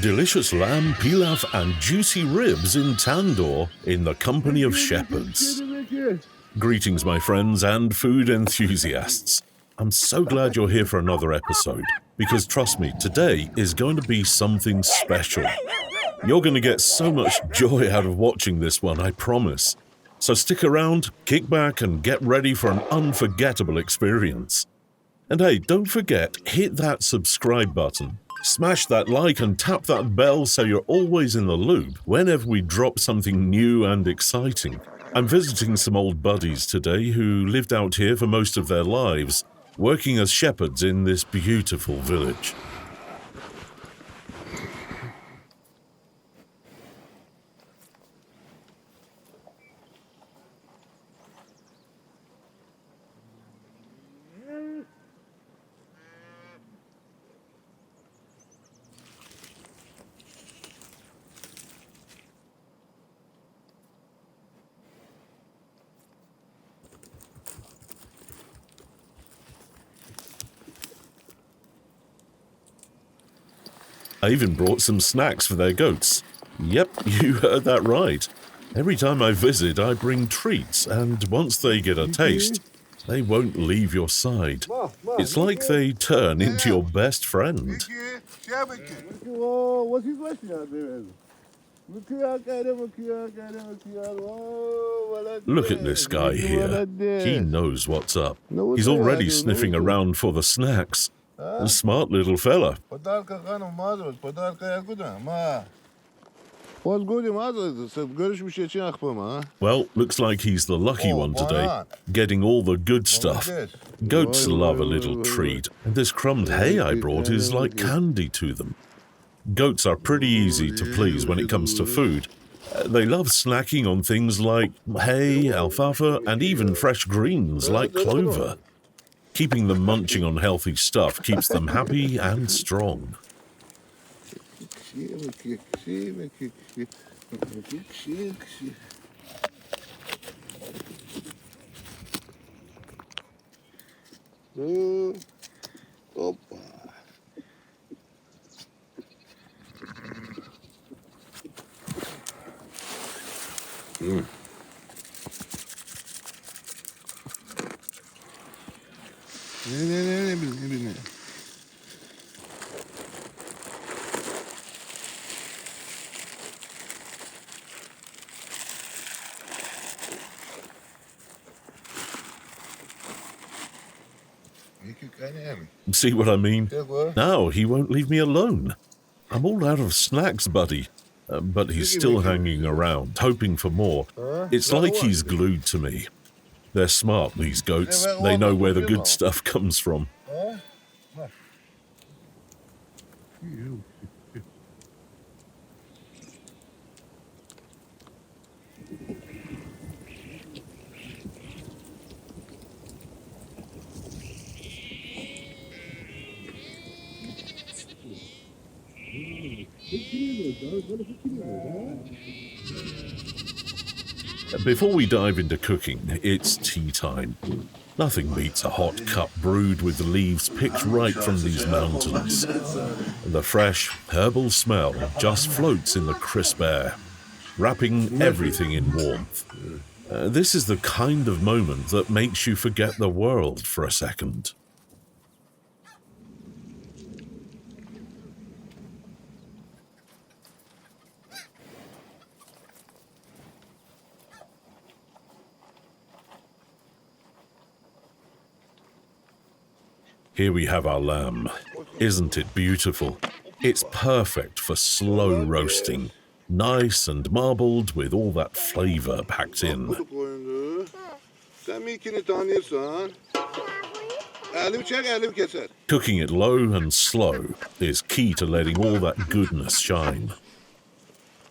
delicious lamb, pilaf and juicy ribs in tandoor in the company of shepherds. Greetings, my friends and food enthusiasts. I'm so glad you're here for another episode, because trust me, today is going to be something special. You're going to get so much joy out of watching this one, I promise. So stick around, kick back, and get ready for an unforgettable experience. And hey, don't forget, hit that subscribe button. Smash that like and tap that bell so you're always in the loop whenever we drop something new and exciting. I'm visiting some old buddies today who lived out here for most of their lives, working as shepherds in this beautiful village. I even brought some snacks for their goats. Yep, you heard that right. Every time I visit, I bring treats, and once they get a taste, they won't leave your side. It's like they turn into your best friend. Look at this guy here. He knows what's up. He's already sniffing around for the snacks. A smart little fella. Well, looks like he's the lucky one today, getting all the good stuff. Goats love a little treat, and this crumbed hay I brought is like candy to them. Goats are pretty easy to please when it comes to food. They love snacking on things like hay, alfalfa, and even fresh greens like clover. Keeping them munching on healthy stuff keeps them happy and strong. Ne. See what I mean? Now he won't leave me alone. I'm all out of snacks, buddy. But he's still hanging around, hoping for more. It's like he's glued to me. They're smart, these goats. They know where the good stuff comes from. Before we dive into cooking, it's tea time. Nothing beats a hot cup brewed with leaves picked right from these mountains. The fresh, herbal smell just floats in the crisp air, wrapping everything in warmth. This is the kind of moment that makes you forget the world for a second. Here we have our lamb. Isn't it beautiful? It's perfect for slow roasting. Nice and marbled with all that flavor packed in. Cooking it low and slow is key to letting all that goodness shine.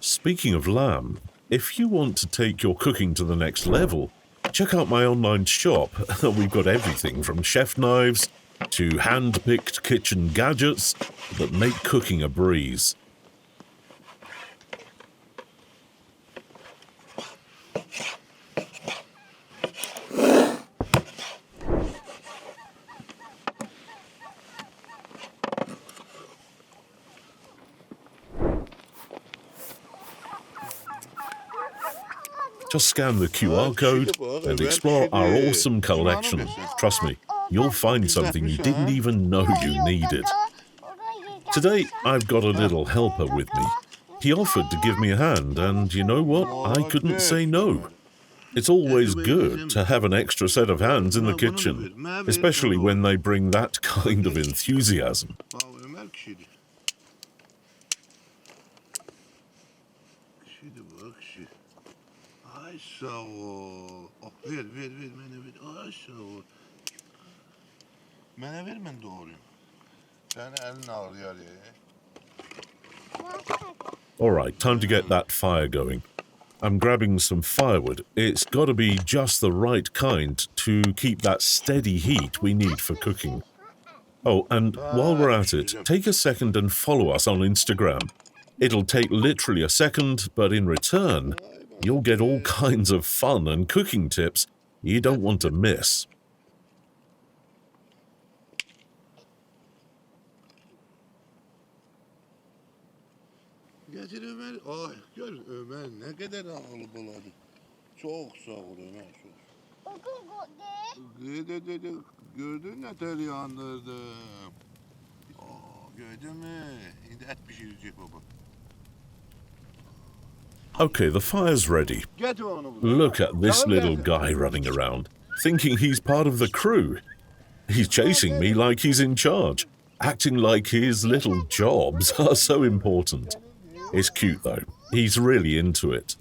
Speaking of lamb, if you want to take your cooking to the next level, check out my online shop. We've got everything from chef knives to hand-picked kitchen gadgets that make cooking a breeze. Just scan the QR code and explore our awesome collection. Trust me, you'll find something you didn't even know you needed. Today, I've got a little helper with me. He offered to give me a hand, and you know what? I couldn't say no. It's always good to have an extra set of hands in the kitchen, especially when they bring that kind of enthusiasm. Alright, time to get that fire going. I'm grabbing some firewood. It's got to be just the right kind to keep that steady heat we need for cooking. Oh, and while we're at it, take a second and follow us on Instagram. It'll take literally a second, but in return, you'll get all kinds of fun and cooking tips you don't want to miss. Getir Ömer. Ay gör Ömer ne kadar ağlı buladı. Çok sağ ol Ömer. Gördün mü tereyağındırdım. Gördün mü? Şimdi et pişirecek baba. Okay, the fire's ready. Look at this little guy running around, thinking he's part of the crew. He's chasing me like he's in charge, acting like his little jobs are so important. It's cute though. He's really into it.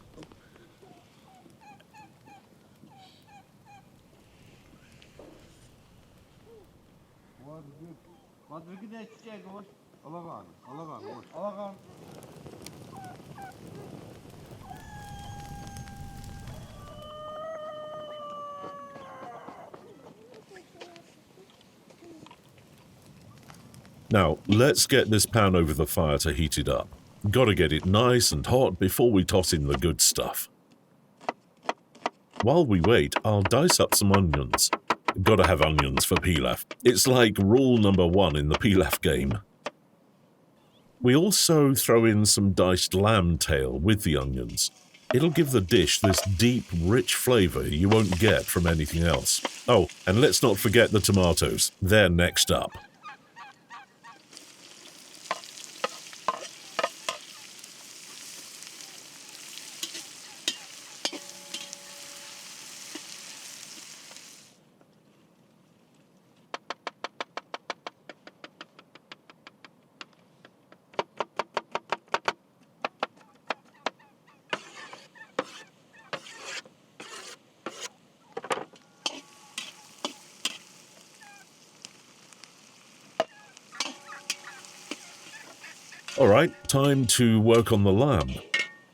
Now, let's get this pan over the fire to heat it up. Gotta get it nice and hot before we toss in the good stuff. While we wait, I'll dice up some onions. Gotta have onions for pilaf. It's like rule number 1 in the pilaf game. We also throw in some diced lamb tail with the onions. It'll give the dish this deep, rich flavor you won't get from anything else. Oh, and let's not forget the tomatoes. They're next up. Alright, time to work on the lamb.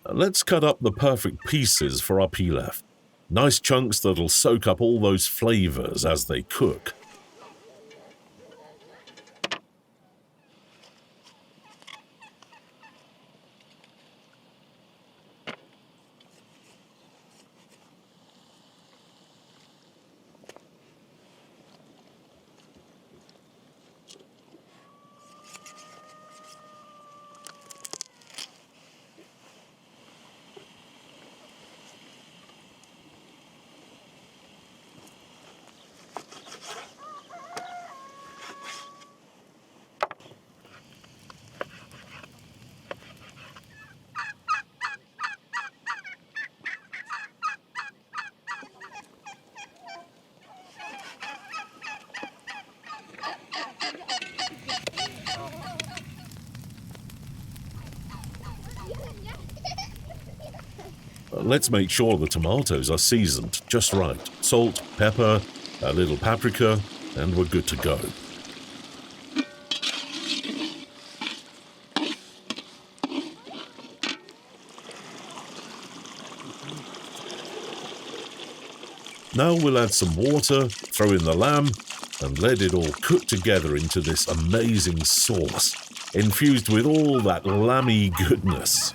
Let's cut up the perfect pieces for our pilaf. Nice chunks that'll soak up all those flavors as they cook. Let's make sure the tomatoes are seasoned just right. Salt, pepper, a little paprika, and we're good to go. Now we'll add some water, throw in the lamb, and let it all cook together into this amazing sauce, infused with all that lammy goodness.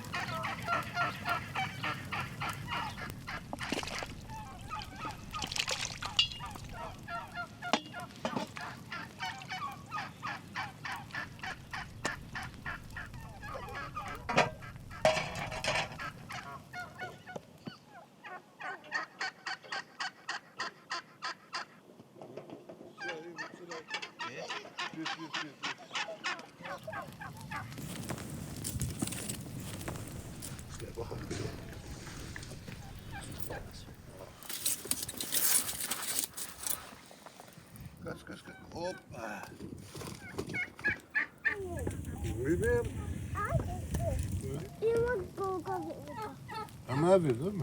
Ömer ver değil mi?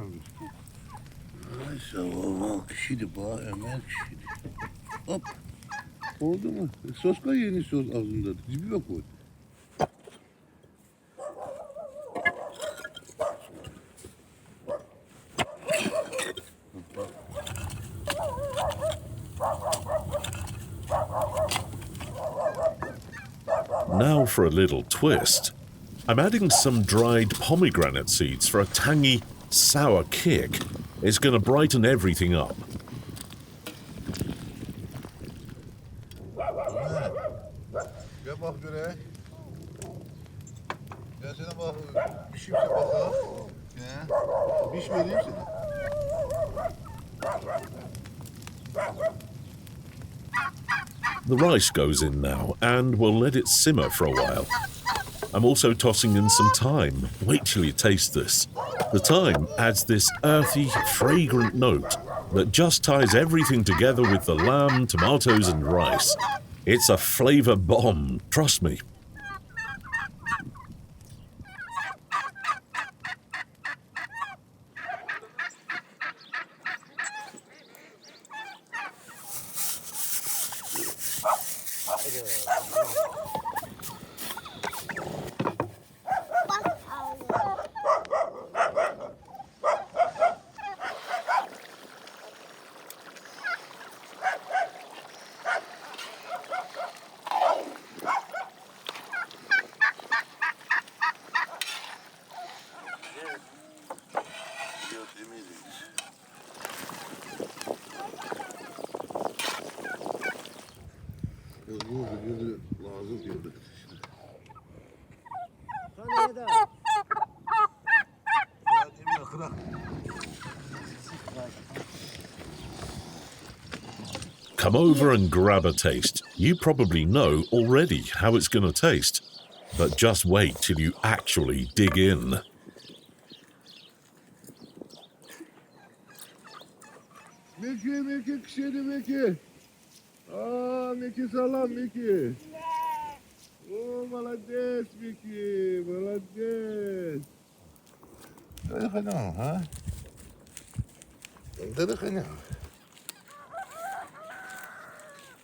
Ay sağ ol. Kişiydi bu Ömer kişiydi. Hop. Oldu mu? Sos koy yeni sos ağzında. Dibime koy. Now for a little twist. I'm adding some dried pomegranate seeds for a tangy, sour kick. It's going to brighten everything up. Gel bak göre. Gel sana bak. Pişim de bakalım. Piş vereyim sana. The rice goes in now, and we'll let it simmer for a while. I'm also tossing in some thyme. Wait till you taste this. The thyme adds this earthy, fragrant note that just ties everything together with the lamb, tomatoes, and rice. It's a flavor bomb, trust me. Lazım gördük. Come over and grab a taste. You probably know already how it's going to taste. But just wait till you actually dig in. Miki kişiydi Miki. Miki salam Miki. Молодец, Miki, молодец. Dırık anam ha? Dırık anam.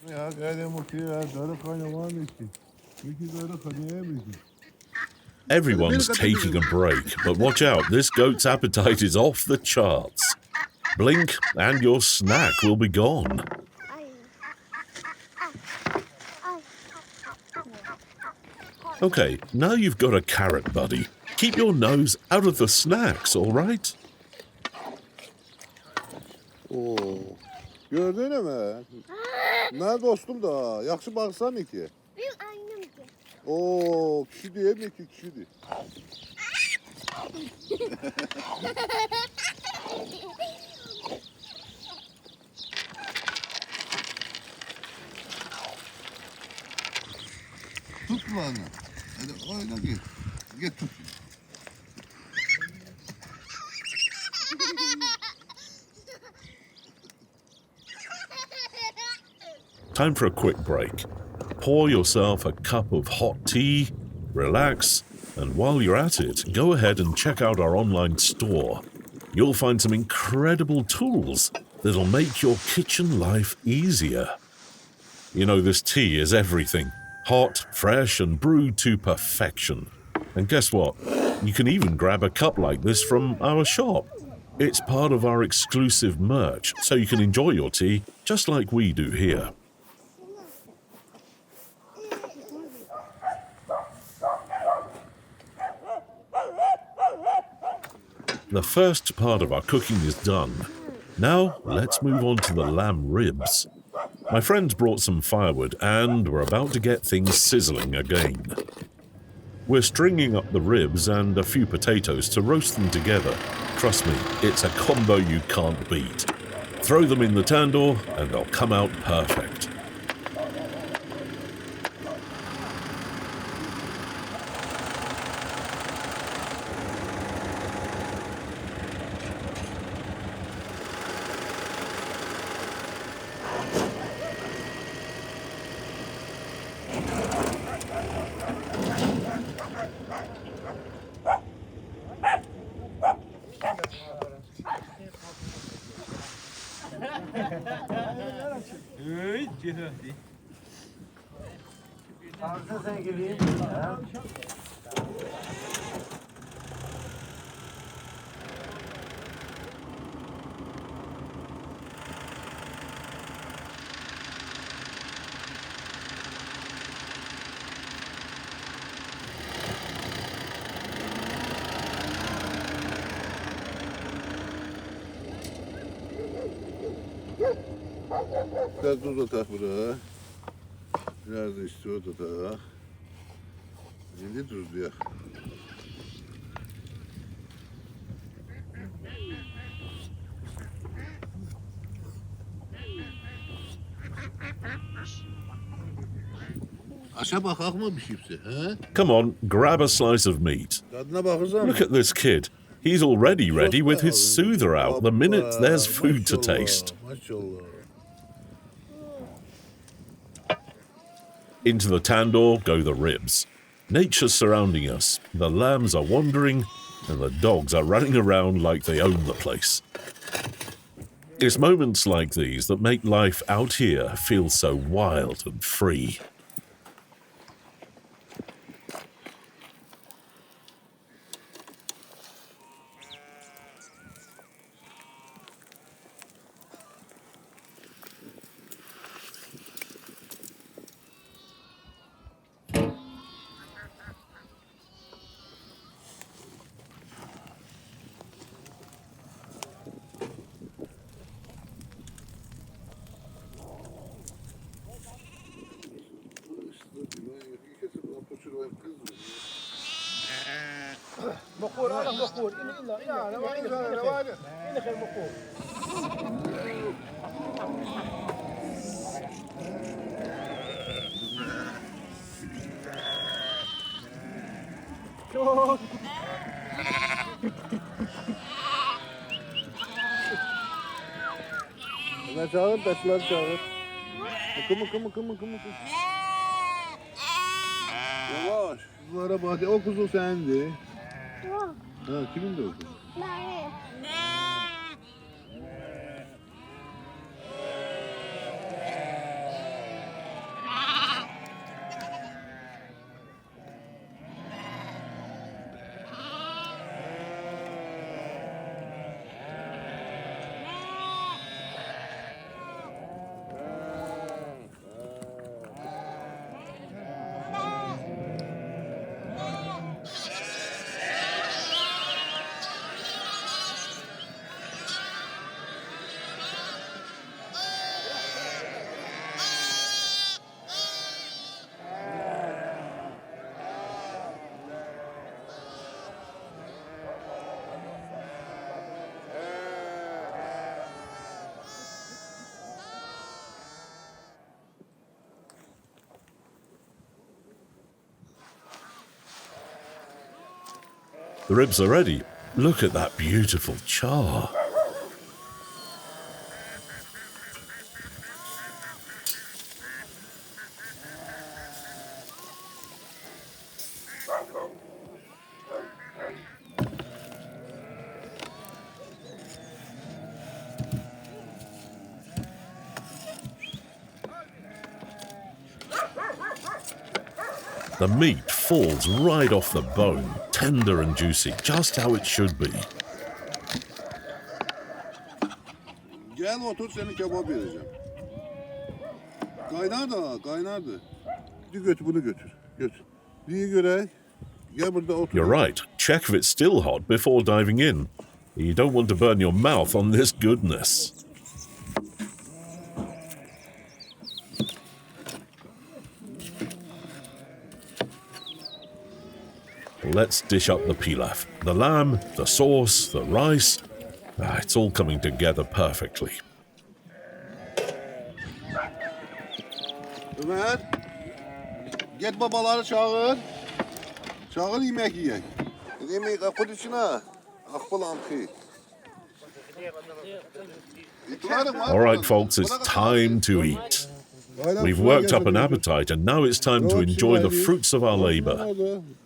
Ya gel Miki ya, dırık anam Miki. Miki dırık anam Miki. Everyone's taking a break, but watch out, this goat's appetite is off the charts. Blink and your snack will be gone. Okay, now you've got a carrot buddy. Keep your nose out of the snacks, all right? Oo. Gördün mü? Ben dostum da. Yaxşı baxsan Miki. Benim annem ki. Oo, kişiydi Miki kişiydi. Tut kulağını. Hadi oyna git. Git tut. Time for a quick break. Pour yourself a cup of hot tea, relax, and while you're at it, go ahead and check out our online store. You'll find some incredible tools that'll make your kitchen life easier. You know, this tea is everything. Hot, fresh, and brewed to perfection. And guess what? You can even grab a cup like this from our shop. It's part of our exclusive merch, so you can enjoy your tea just like we do here. The first part of our cooking is done. Now, let's move on to the lamb ribs. My friends brought some firewood and we're about to get things sizzling again. We're stringing up the ribs and a few potatoes to roast them together. Trust me, it's a combo you can't beat. Throw them in the tandoor and they'll come out perfect. Biraz tuz atak buraya. Biraz da istiyor atak. Şimdi tuzluyor. Aşağı bakak mı bir şeyse, he? Come on, grab a slice of meat. Tadına bakırsan Look at this kid. He's already ready with his soother out the minute there's food to taste. Maşallah. Into the tandoor go the ribs. Nature's surrounding us. The lambs are wandering, and the dogs are running around like they own the place. It's moments like these that make life out here feel so wild and free. مقور انا مقور الا انا واقف هنا خير مقور Ben çağır, taşlar çağır. Kımı. Yavaş. Bunlara bak. O kuzu sendi. Ha, kimin de o kuzu? The ribs are ready. Look at that beautiful char. The meat falls right off the bone, tender and juicy, just how it should be. Gel otur, seni kebap vereceğim. Kaynardı. Bunu götür. İyi göre. Gel burada otur. You're right. Check if it's still hot before diving in. You don't want to burn your mouth on this goodness. Let's dish up the pilaf. The lamb, the sauce, the rice. It's all coming together perfectly. Ömer. Git babaları çağır. Çağır yemek yiyek. Yemeği kapı içine. Akbal amki. All right, folks, it's time to eat. We've worked up an appetite, and now it's time to enjoy the fruits of our labor.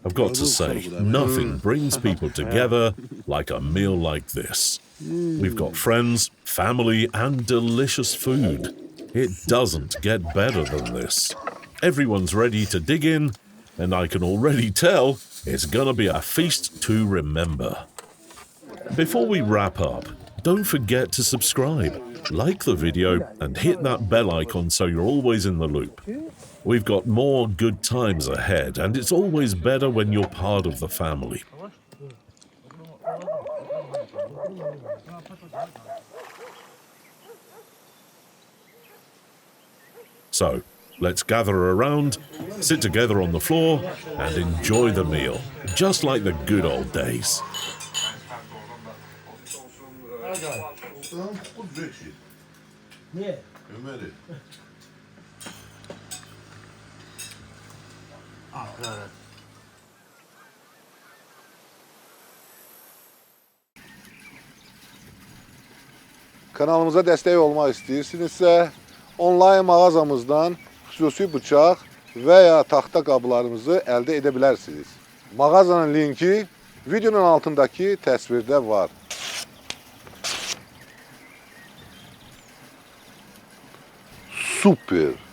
I've got to say, nothing brings people together like a meal like this. We've got friends, family, and delicious food. It doesn't get better than this. Everyone's ready to dig in, and I can already tell it's gonna be a feast to remember. Before we wrap up, don't forget to subscribe, like the video, and hit that bell icon so you're always in the loop. We've got more good times ahead, and it's always better when you're part of the family. So, let's gather around, sit together on the floor, and enjoy the meal, just like the good old days. Niye? Ömer'i. Kanalımıza dəstək olmaq istəyirsinizsə, onlayn mağazamızdan xüsusi bıçaq və ya taxta qablarımızı əldə edə bilərsiniz. Mağazanın linki videonun altındakı təsvirdə var. Super!